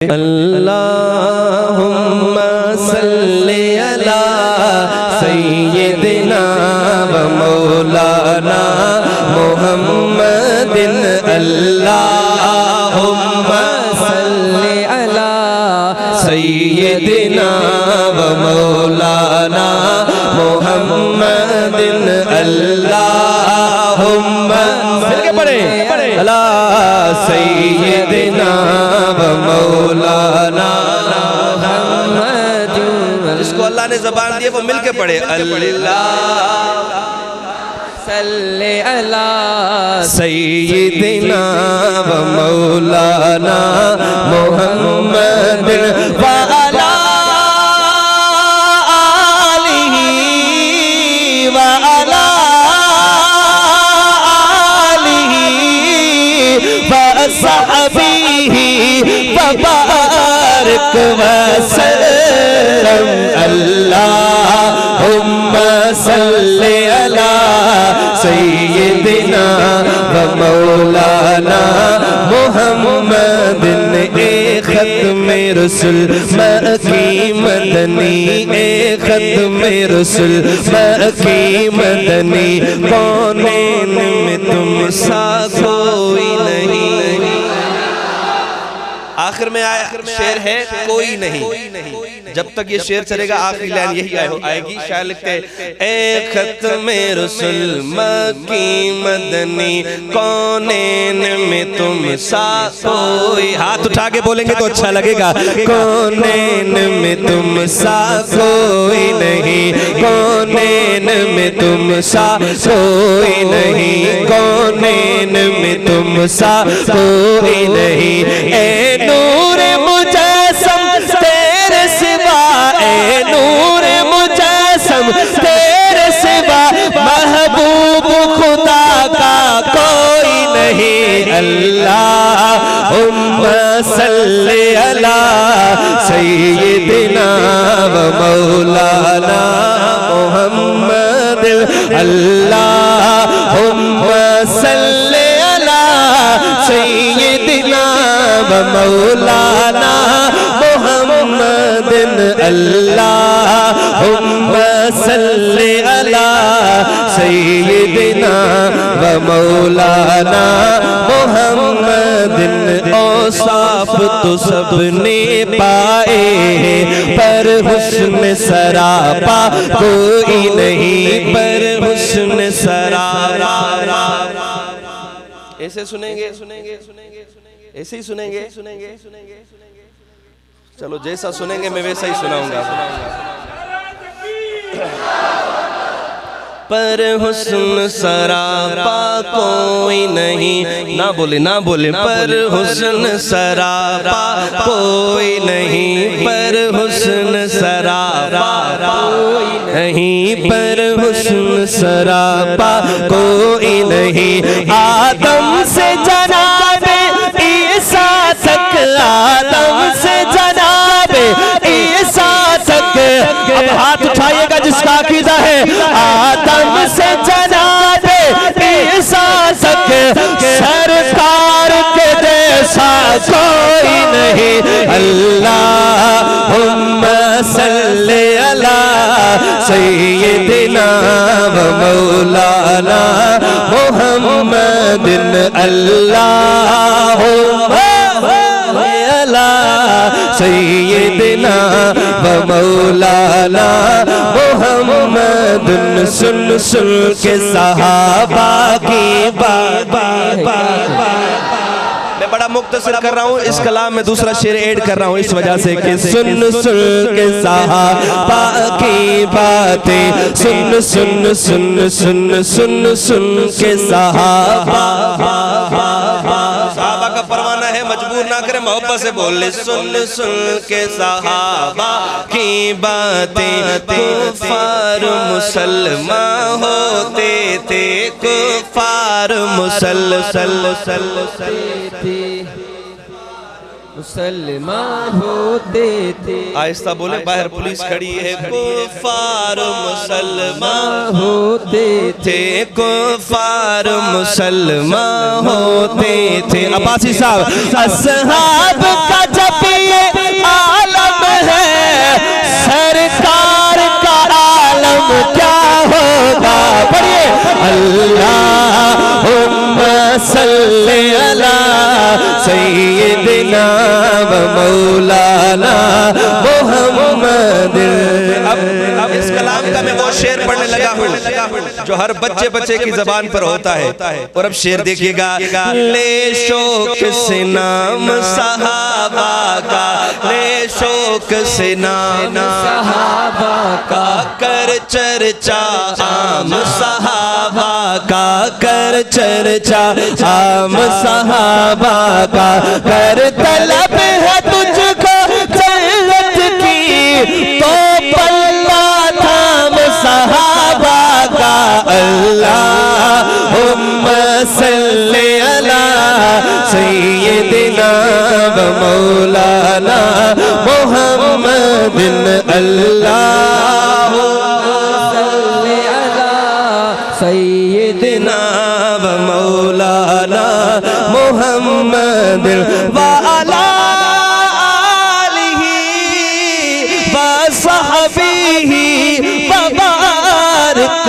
اللہم صلی علی سیدنا و مولانا محمد اللہم صلی علی سیدنا و مولانا محمد اللہم مل کے پڑھیں علی سیدنا و مولانا محمد. جس کو اللہ نے زبان دی وہ مل کے پڑھے اللہ صلی علی سیدنا و مولانا محمد وعلی آلہ وعلی آلہ وصحبہ وبارک وسلم. اللہم صلی علی سیدنا و مولانا محمد. اے ختم رسول مکی مدنی اے ختم رسول مکی مدنی کونین میں تم سا کوئی نہیں. آخر میں شعر ہے کوئی نہیں. جب تک یہ شعر چلے گا آخری لائن یہی آئے گی. شاعر لکھتے ہیں اے ختم رسول مکی مدنی کونین میں تم سا کوئی. ہاتھ اٹھا کے بولیں گے تو اچھا لگے گا. کونین میں تم سا کوئی نہیں کونین میں تم سا کوئی نہیں کونین میں تم سا کوئی نہیں. اے نور مجسم تیرے سوا اے نور مجسم تیرے سوا محبوب خدا کا کوئی نہیں. اللہم صلی علی سیدنا و مولانا محمد. اللہم صلی علی سیدنا و مولانا محمد. اللہم صلی علی سیدنا و مولانا محمد. اوصاف تو سب نے پائے ہیں پر حسن سراپا کوئی نہیں پر حسن سراپا. ایسے سنیں گے ایسے ہی سنیں گے. چلو جیسا سنیں گے میں ویسا ہی سناؤں گا. پر حسن سراپا کوئی نہیں. نہ بولے پر حسن سراپا کوئی نہیں پر حسن سراپا کوئی نہیں پر حسن سراپا کوئی نہیں. آدم سے جناب عیسیٰ تک آدم سے جناب عیسیٰ تک. اب ہاتھ اٹھائیے گا جس کا عقیدہ ہے آدم سے جناب عیسیٰ تک سرکار کے جیسا کوئی نہیں. اللہم صلی علی سیدنا و مولانا محمد. اللہم علی سیدنا و مولانا محمد. سن کے صحابہ کی بات. میں بڑا مختصر کر رہا ہوں اس کلام میں دوسرا شعر ایڈ کر رہا ہوں اس وجہ سے کہ سن کے صحابہ کی باتیں. سن کے صحابہ کا پروانہ ہے مجبور نہ کرے محبت سے بول لے. سن کے صحابہ کی باتیں کفار مسلمان ہوتے تھے کفار مسلمان ہوتے تھے. آہستہ بولے باہر پولیس کھڑی ہے. کفار مسلمان ہوتے تھے کفار مسلمان ہوتے تھے. عباسی صاحب اصحاب کا جب صلی علی سیدنا و مولانا محمد۔ اب اس کلام کا میں وہ شعر پڑھنے لگا ہوں جو ہر بچے کی زبان پر ہوتا ہے، اور اب شعر دیکھیے گا۔ لے شوق سے نام صحابہ کا، لے شوق سے نام صحابہ کا، کر چرچا عام صحابہ کا، کر چرچا عام صحابہ کا، کر طلب ہے تجھ کو جنت کی تو پلہ تھام صحابہ کا۔ اللہم صلی علی سیدنا و مولانا محمد۔ اللہم صلی علی سیدنا و مولانا محمد وعلی آلہ وصحبہ وبارک